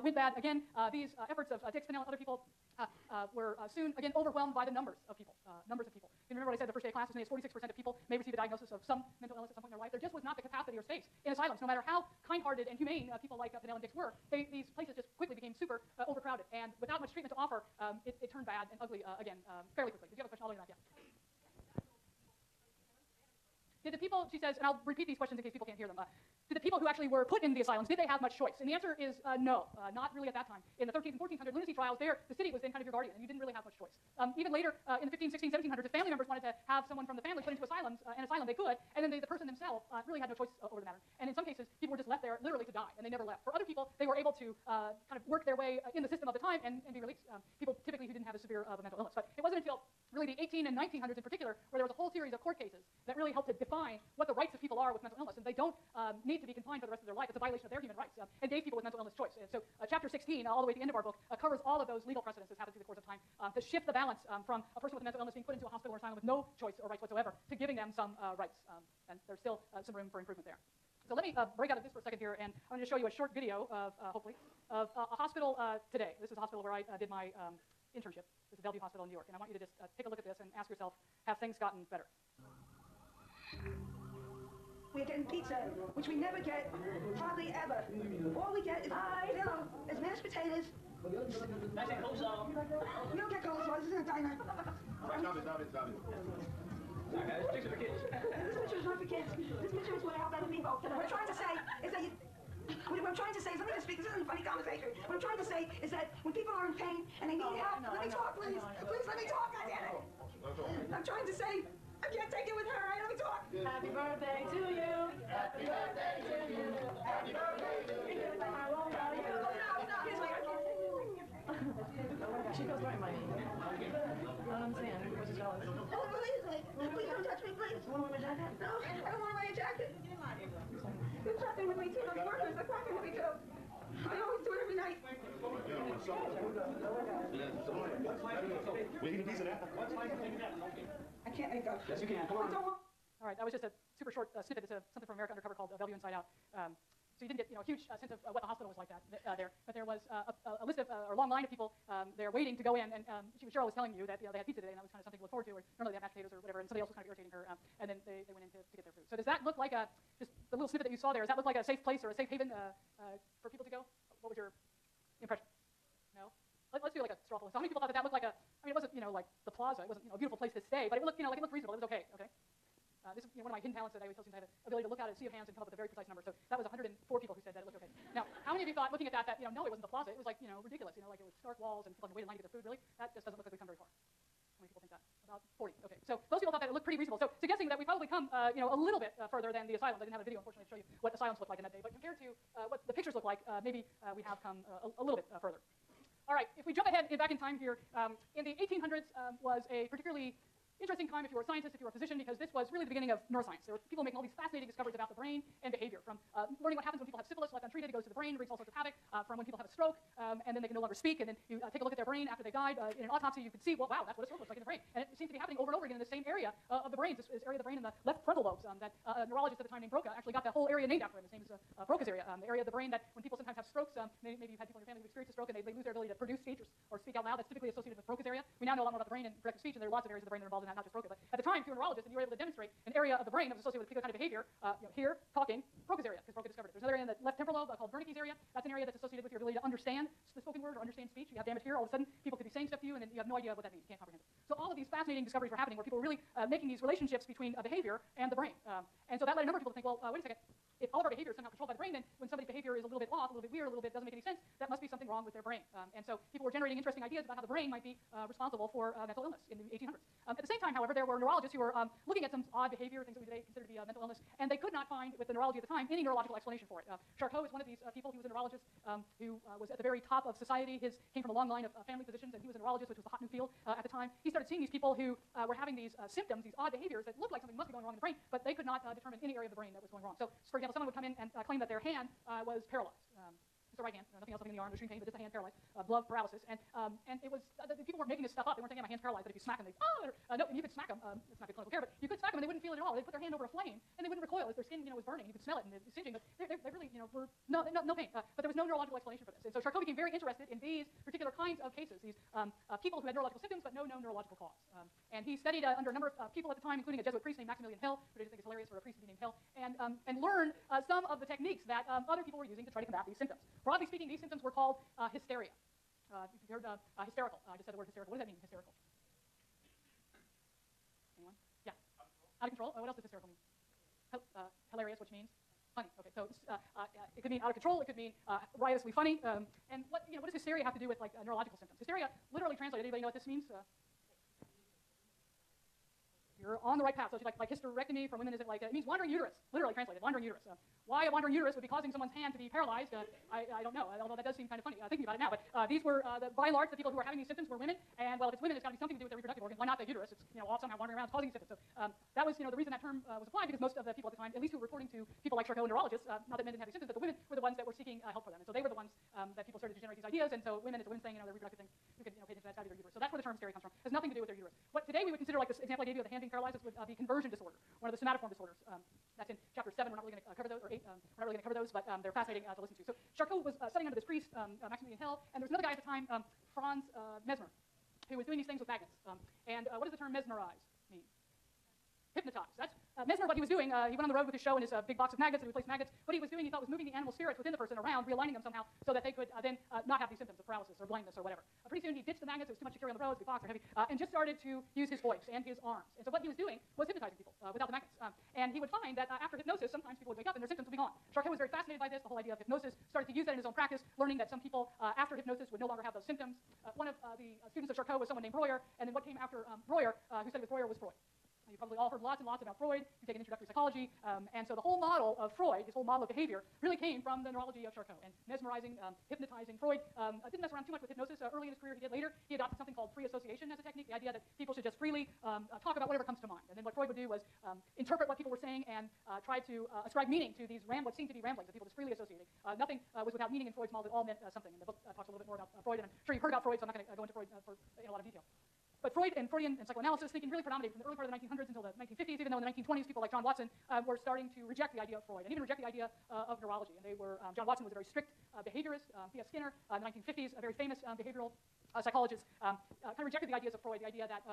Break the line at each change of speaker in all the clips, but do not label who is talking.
went bad. Again, these efforts of Dick Spinell and other people were soon, again, overwhelmed by the numbers of people. You remember what I said the first day of class, as many as 46% of people may receive a diagnosis of some mental illness at some point in their life. There just was not the capacity or space in asylums. No matter how kind-hearted and humane people like Spinell and Dix were, these places just quickly became super overcrowded. And without much treatment to offer, it turned bad and ugly again fairly quickly. Did you have a question? I'll leave that. Yeah. Did the people, she says, and I'll repeat these questions in case people can't hear them, did the people who actually were put in the asylums, did they have much choice? And the answer is no, not really at that time. In the 13th and 1400 lunacy trials, there, the city was then kind of your guardian, and you didn't really have much choice. Even later, in the 15, 16, 1700s, if family members wanted to have someone from the family put into an asylum, they could, and then the person themselves really had no choice over the matter. And in some cases, people were just left there literally to die, and they never left. For other people, they were able to kind of work their way in the system of the time and be released. People typically who didn't have a severe mental illness. But it wasn't until really the 18 and 1900s in particular, where there was a whole series of court cases that really helped to define what the rights of people are with mental illness, and they don't need to be confined for the rest of their life. It's a violation of their human rights, and gave people with mental illness choice. And so chapter 16, all the way to the end of our book, covers all of those legal precedents that happened through the course of time to shift the balance from a person with mental illness being put into a hospital or asylum with no choice or rights whatsoever to giving them some rights, and there's still some room for improvement there. So let me break out of this for a second here, and I'm going to show you a short video of, hopefully, of a hospital today. This is a hospital where I did my internship. This is Bellevue Hospital in New York, and I want you to just take a look at this and ask yourself, have things gotten better?
We're getting pizza, which we never get, hardly ever. All we get is, is mashed potatoes. You don't get coleslaw, this isn't a diner.
Stop it.
Sorry, guys, picture for kids. This picture is not for kids. This picture is what help other people. What I'm trying to say is that what I'm trying to say is, let me just speak, this isn't a funny conversation. What I'm trying to say is that when people are in pain and they need help, let me talk, please. Please let me talk, goddammit. I'm trying to say, I can't take it with her, right? Let me talk.
Happy birthday to you. Happy birthday to you. Happy birthday to you. I won't tell you. She goes right in my name. I understand. Which is jealous.
Please don't touch me, please.
You want to wear my jacket?
No, I don't want to wear a jacket. You're fucking with me too. Those workers are fucking with me too. I always do it every night.
We eating pizza now?
I can't make up.
Yes, you can. Come on.
All right, that was just a super short snippet. It's something from America Undercover called Bellevue Inside Out. So you didn't get a huge sense of what the hospital was like there, but there was a list of or a long line of people there waiting to go in, and Cheryl was telling you that they had pizza today, and that was kind of something to look forward to. Or normally they have mashed potatoes or whatever, and somebody else was kind of irritating her, and then they went in to get their food. So does that look like just the little snippet that you saw there? Does that look like a safe place or a safe haven for people to go? What was your impression? No. Let's do like a straw poll. So how many people thought that looked like it wasn't like the Plaza, it wasn't a beautiful place to stay, but it looked like it looked reasonable. It was okay. Okay. This is one of my hidden talents that I always tell students. I have the ability to look out at a sea of hands and come up with a very precise number. So that was 104 people who said that it looked okay. Now, how many of you thought, looking at that, no, it wasn't the Plaza. It was like, ridiculous. Like it was stark walls and people had to wait in line to get their food. Really, that just doesn't look like we've come very far. How many people think that? About 40. Okay. So those people thought that it looked pretty reasonable. So suggesting that we probably come, a little bit further than the asylums. I didn't have a video, unfortunately, to show you what asylums looked like in that day. But compared to what the pictures look like, maybe we have come a little bit further. All right. If we jump ahead back in time here, in the 1800s was a particularly interesting time if you were a scientist, if you were a physician, because this was really the beginning of neuroscience. There were people making all these fascinating discoveries about the brain and behavior, from learning what happens when people have syphilis left untreated, it goes to the brain, wreaks all sorts of havoc, from when people have a stroke, and then they can no longer speak, and then you take a look at their brain after they died. In an autopsy, you could see, well, wow, that's what a stroke looks like in the brain. And it seems to be happening over and over again in the same area of the brain, this area of the brain in the left frontal lobes, that a neurologist at the time named Broca actually got that whole area named after him. His name is Broca's area, the area of the brain that when people sometimes have strokes, maybe you've had people in your family who've experienced a stroke and they lose their ability to produce speech or speak out loud. That's typically associated with Broca's area. We now know a lot more about the brain and productive speech, and there are lots of areas of the brain that are involved in that, not just Broca. But at the time, if you were a neurologist and you were able to demonstrate an area of the brain that was associated with a particular kind of behavior, here, talking, Broca's area, because Broca discovered it. There's another area in the left temporal lobe called Wernicke's area. That's an area that's associated with your ability to understand the spoken word or understand speech. You have damage here, all of a sudden, people could be saying stuff to you, and then you have no idea what that means. You can't comprehend it. So all of these fascinating discoveries were happening where people were really making these relationships between behavior and the brain. And so that led a number of people to think, well, wait a second, if all of our behavior is somehow controlled by the brain, then when somebody's behavior is a little bit off, a little bit weird, a little bit doesn't make any sense, that must be something wrong with their brain. And so people were generating interesting ideas about how the brain might be responsible for mental illness in the 1800s. At the same time, however, there were neurologists who were looking at some odd behavior, things that we today consider to be mental illness, and they could not find, with the neurology at the time, any neurological explanation for it. Charcot is one of these people. He was a neurologist who was at the very top of society. His came from a long line of family physicians, and he was a neurologist, which was the hot new field at the time. He started seeing these people who were having these symptoms, these odd behaviors that looked like something must be going wrong in the brain, but they could not determine any area of the brain that was going wrong. So, for example, someone would come in and claim that their hand was paralyzed. the right hand, nothing else, nothing in the arm, no extreme pain, but just the hand paralyzed, blood paralysis. And it was, the people weren't making this stuff up. They weren't saying my hand's paralyzed, that if you smack them, they, no, and you could smack them, it's not good clinical care, but you could smack them and they wouldn't feel it at all. They'd put their hand over a flame and they wouldn't recoil as their skin, was burning. You could smell it and it was singeing, but they really, were no pain. But there was no neurological explanation for this. And so Charcot became very interested in these particular kinds of cases, these people who had neurological symptoms but no known neurological cause. And he studied under a number of people at the time, including a Jesuit priest named Maximilian Hill, who I just think is hilarious for a priest to be named Hill, and learned some of the techniques that other people were using to try to combat these symptoms. Broadly speaking, these symptoms were called hysteria. If you've heard hysterical, I just said the word hysterical. What does that mean, hysterical? Anyone? Yeah. Out of control. What else does hysterical mean? Hilarious, which means funny. Okay, so it could mean out of control. It could mean riotously funny. And what does hysteria have to do with like neurological symptoms? Hysteria, literally translated. Anybody know what this means? You're on the right path. So it's like hysterectomy for women. Is it like it means wandering uterus? Literally translated, wandering uterus. Why a wandering uterus would be causing someone's hand to be paralyzed? I don't know. Although that does seem kind of funny thinking about it now. But these were by and large the people who were having these symptoms were women. And well, if it's women, it's got to be something to do with their reproductive organs. Why not the uterus? It's all somehow wandering around causing symptoms. So that was the reason that term was applied, because most of the people at the time, at least who were reporting to people like Charcot, neurologists, not that men didn't have these symptoms, but the women were the ones that were seeking help for them. And so they were the ones that people started to generate these ideas. And so women, it's women saying their reproductive thing, you can pay attention to that side of their uterus. So that's where the term hysteria comes from. It has nothing to do with their uterus. What today we would consider like this example I gave you of the hand being paralyzed would be conversion disorder, one of the somatoform disorders. That's in chapter 7. We're not really going to cover those, or 8. We're not really going to cover those, but they're fascinating to listen to. So Charcot was studying under this priest, Maximilian Hill, and there's another guy at the time, Franz Mesmer, who was doing these things with magnets. And what does the term mesmerize mean? Hypnotize. That's Mesmer, what he was doing, he went on the road with his show and his big box of magnets and replaced magnets. What he was doing, he thought, was moving the animal spirits within the person around, realigning them somehow so that they could then not have these symptoms of paralysis or blindness or whatever. Pretty soon he ditched the magnets, it was too much to carry on the road, the big box, they're heavy, and just started to use his voice and his arms. And so what he was doing was hypnotizing people without the magnets. And he would find that after hypnosis, sometimes people would wake up and their symptoms would be gone. Charcot was very fascinated by this, the whole idea of hypnosis, started to use that in his own practice, learning that some people after hypnosis would no longer have those symptoms. One of the students of Charcot was someone named Breuer, and then what came after Breuer, who studied with Breuer, was Freud. You've probably all heard lots and lots about Freud. You've taken introductory psychology. And so the whole model of Freud, his whole model of behavior, really came from the neurology of Charcot. And mesmerizing, hypnotizing. Freud didn't mess around too much with hypnosis early in his career. He did later. He adopted something called free association as a technique, the idea that people should just freely talk about whatever comes to mind. And then what Freud would do was interpret what people were saying and try to ascribe meaning to these what seemed to be ramblings that people just freely associating. Nothing was without meaning in Freud's model. It all meant something. And the book talks a little bit more about Freud. And I'm sure you've heard about Freud, so I'm not going to go into Freud in a lot of detail. But Freud and Freudian and psychoanalysis thinking really predominated from the early part of the 1900s until the 1950s, even though in the 1920s people like John Watson were starting to reject the idea of Freud and even reject the idea of neurology. And they were, John Watson was a very strict behaviorist. P.S. Skinner, in the 1950s, a very famous behavioral psychologist, kind of rejected the ideas of Freud, the idea that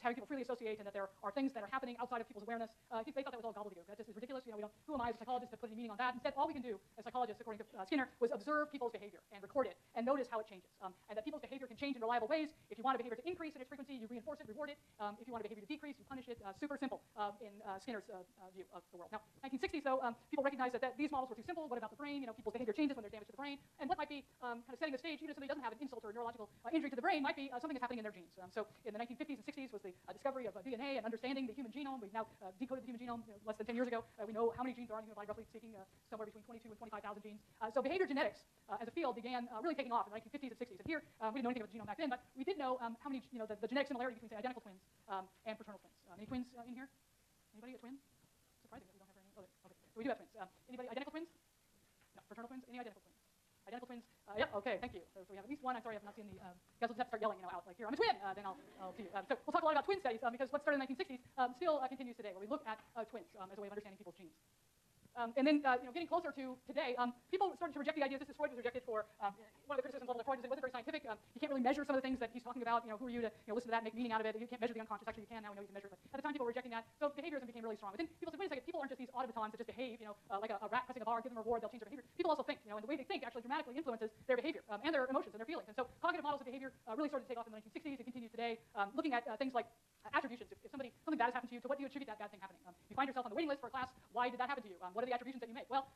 having people freely associate and that there are things that are happening outside of people's awareness. They thought that was all gobbledygook. That just is ridiculous. Who am I as a psychologist to put any meaning on that? Instead, all we can do as psychologists, according to Skinner, was observe people's behavior and record it and notice how it changes. And that people's behavior can change in reliable ways. If you want a behavior to increase in its frequency, you reinforce it, reward it. If you want a behavior to decrease, you punish it. Super simple in Skinner's view of the world. Now, 1960s, though, people recognized that these models were too simple. What about the brain? People's behavior changes when there's damage to the brain. And what might be kind of setting the stage, even if somebody doesn't have an insult or a neurological injury to the brain, might be something that's happening in their genes. So in the 1950s and 60s was the discovery of DNA and understanding the human genome. We've now decoded the human genome less than 10 years ago. We know how many genes there are in the human body, roughly speaking, somewhere between 22 and 25,000 genes. So behavior genetics as a field began really taking off in the 1950s and 60s. And here, we didn't know anything about the genome back then, but we did know how many, the genetic similarity between, say, identical twins and fraternal twins. Any twins in here? Anybody a twin? Surprising that we don't have very many. Okay. So we do have twins. Anybody identical twins? No. Fraternal twins? Any identical twins? Identical twins? Yeah, okay, thank you. So we have at least one. I'm sorry I've not seen the, you guys will just have to start yelling, out like here, I'm a twin, then I'll see you. So we'll talk a lot about twin studies because what started in the 1960s still continues today, where we look at twins as a way of understanding people's genes. And then, getting closer to today, people started to reject the idea. This is Freud was rejected for one of the criticisms of Freud is it wasn't very scientific. You can't really measure some of the things that he's talking about. Who are you to listen to that and make meaning out of it? You can't measure the unconscious. Actually, you can now. We know you can measure it. But at the time, people were rejecting that. So behaviorism became really strong. But then people said, wait a second, people aren't just these automatons that just behave, like a rat pressing a bar, give them a reward, they'll change their behavior. People also think, and the way they think actually dramatically influences their behavior and their emotions and their feelings. And so cognitive models of behavior really started to take off in the 1960s and continues today, looking at things like attributions. If something bad has happened to you, to what do you attribute that bad thing happening? You find yourself on the waiting list for a class. Why did that happen to you? What are the attributions that you make? Well,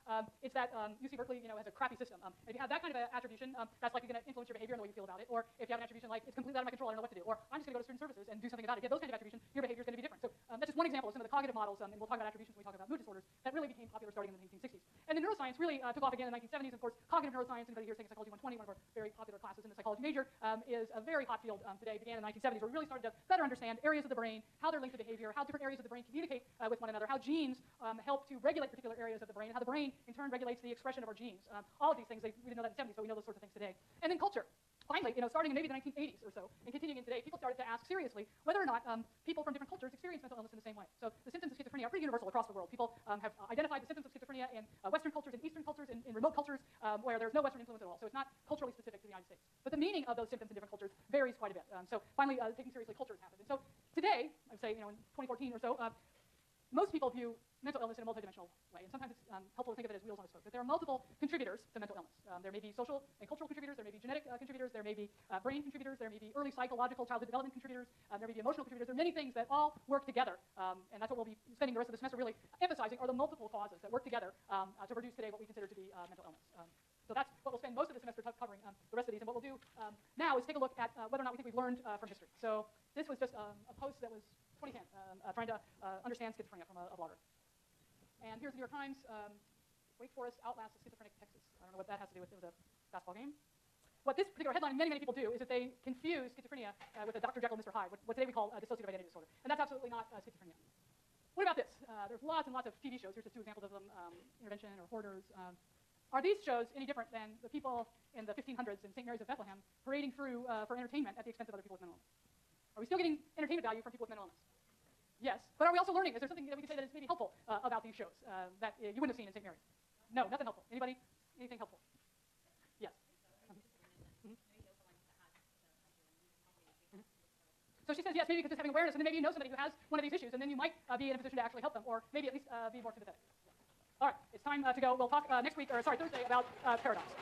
it's that UC Berkeley, has a crappy system. If you have that kind of attribution, that's likely going to influence your behavior and the way you feel about it. Or if you have an attribution like it's completely out of my control, I don't know what to do. Or I'm just going to go to student services and do something about it. If you have those kind of attribution, your behavior is going to be different. So that's just one example of some of the cognitive models, and we'll talk about attributions when we talk about mood disorders, that really became popular starting in the 1960s. And then neuroscience really took off again in the 1970s. Of course, cognitive neuroscience, anybody here taking Psychology 120, one of our very popular classes in the psychology major, is a very hot field today. Began in the 1970s, where we really started to better understand areas areas of the brain, how they're linked to behavior, how different areas of the brain communicate with one another, how genes help to regulate particular areas of the brain, and how the brain, in turn, regulates the expression of our genes. All of these things, we didn't know that in the 70s, but we know those sorts of things today. And then culture. Finally, starting in maybe the 1980s or so, and continuing in today, people started to ask seriously whether or not people from different cultures experience mental illness in the same way. So the symptoms of schizophrenia are pretty universal across the world. People have identified the symptoms of schizophrenia in Western cultures, in Eastern cultures, in remote cultures where there's no Western influence at all. So it's not culturally specific to the United States. But the meaning of those symptoms in different cultures varies quite a bit. So finally, taking seriously culture has happened. And so today, I'd say, in 2014 or so, most people view mental illness in a multidimensional way, and sometimes it's helpful to think of it as wheels on a spoke. But there are multiple contributors to mental illness. There may be social and cultural contributors, there may be genetic contributors, there may be brain contributors, there may be early psychological childhood development contributors, there may be emotional contributors. There are many things that all work together, and that's what we'll be spending the rest of the semester really emphasizing are the multiple causes that work together to produce today what we consider to be mental illness. So that's what we'll spend most of the semester covering the rest of these. And what we'll do now is take a look at whether or not we think we've learned from history. So this was just a post that was 2010, trying to understand schizophrenia from a blogger. And here's the New York Times. Wake Forest outlasts schizophrenic Texas. I don't know what that has to do with it. It was a basketball game. What this particular headline many people do is that they confuse schizophrenia with a Dr. Jekyll, Mr. Hyde, what today we call dissociative identity disorder. And that's absolutely not schizophrenia. What about this? There's lots and lots of TV shows. Here's just two examples of them, Intervention or Hoarders. Are these shows any different than the people in the 1500s in St. Mary's of Bethlehem parading through for entertainment at the expense of other people with mental illness? Are we still getting entertainment value from people with mental illness? Yes. But are we also learning? Is there something that we can say that is maybe helpful about these shows that you wouldn't have seen in St. Mary's? No, nothing helpful. Anybody? Anything helpful? Yes. So she says, yes, maybe because it's having awareness, and then maybe you know somebody who has one of these issues, and then you might be in a position to actually help them, or maybe at least be more sympathetic. All right, it's time to go. We'll talk next week, or sorry, Thursday, about paradox.